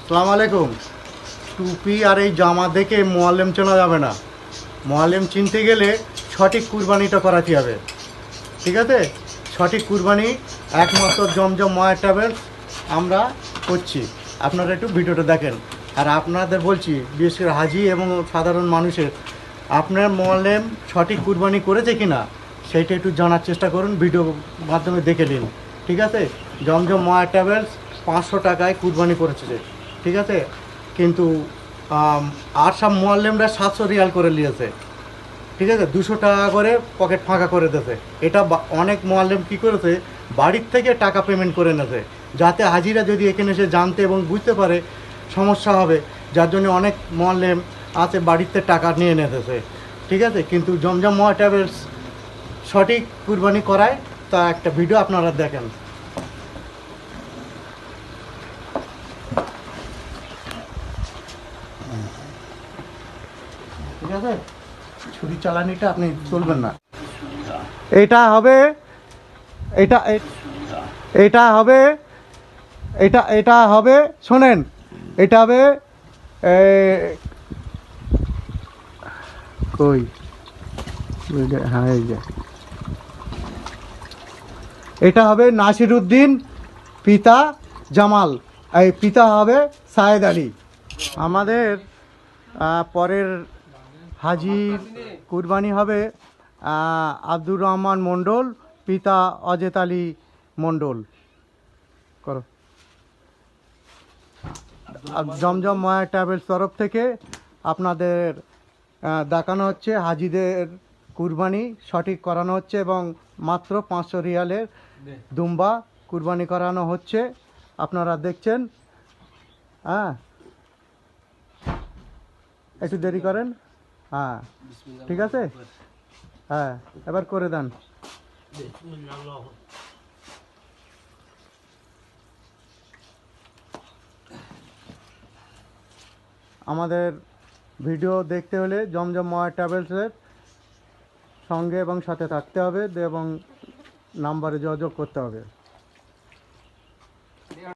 আসসালামু আলাইকুম। টুপি আর এই জামা দেখে মোয়াল্লেম চেনা যাবে না। মোয়াল্লেম চিনতে গেলে সঠিক কুরবানিটা করাতে হবে। ঠিক আছে, সঠিক কুরবানি একমাত্র জমজম মায়ের ট্রাভেলস আমরা করছি। আপনারা একটু ভিডিওটা দেখেন। আর আপনাদের বলছি, বিশেষ করে হাজি এবং সাধারণ মানুষের, আপনার মোয়াল্লেম সঠিক কুরবানি করেছে কি না সেইটা একটু জানার চেষ্টা করুন, ভিডিও মাধ্যমে দেখে নিন। ঠিক আছে, জমজম মায়ের ট্রাভেলস 500 টাকায় কুরবানি করেছে। ঠিক আছে, কিন্তু আর সব মোয়াল্লেমরা 700 রিয়াল করে নিয়েছে। ঠিক আছে, 200 টাকা করে পকেট ফাঁকা করে দিয়েছে। এটা অনেক মোয়াল্লেম কী করেছে, বাড়ির থেকে টাকা পেমেন্ট করে নিয়েছে, যাতে হাজিরা যদি এখানে এসে জানতে এবং বুঝতে পারে সমস্যা হবে, যার জন্য অনেক মোয়াল্লেম আছে বাড়িতে টাকা নিয়ে নিতেছে। ঠিক আছে, কিন্তু জমজম মোয়া ট্রাভেলস সঠিক কুরবানি করায়, তা একটা ভিডিও আপনারা দেখেন। ঠিক আছে, ছুরি চালানিটা আপনি চলবেন না। এটা হবে, এটা এটা হবে, এটা হবে, শোনেন, এটা হবে কই, হ্যাঁ এই যে এটা হবে নাসিরউদ্দিন, পিতা জামাল, এই পিতা হবে সায়েদ আলী। আমাদের পরের হাজির কুরবানি হবে আব্দুর রহমান মণ্ডল, পিতা অজেত আলী মণ্ডল। করো। জমজম মায়া ট্রাভেলস তরফ থেকে আপনাদের দেখানো হচ্ছে, হাজিদের কুরবানি সঠিক করানো হচ্ছে এবং মাত্র 500 রিয়ালের দুম্বা কুরবানি করানো হচ্ছে। আপনারা দেখছেন। হ্যাঁ, একটু দেরি করেন। হ্যাঁ, ঠিক আছে। হ্যাঁ, এবার করে দেন। আমাদের ভিডিও দেখতে হলে জমজম মায়া ট্রাভেলসের সঙ্গে এবং সাথে থাকতে হবে এবং নাম্বারে যোগাযোগ করতে হবে।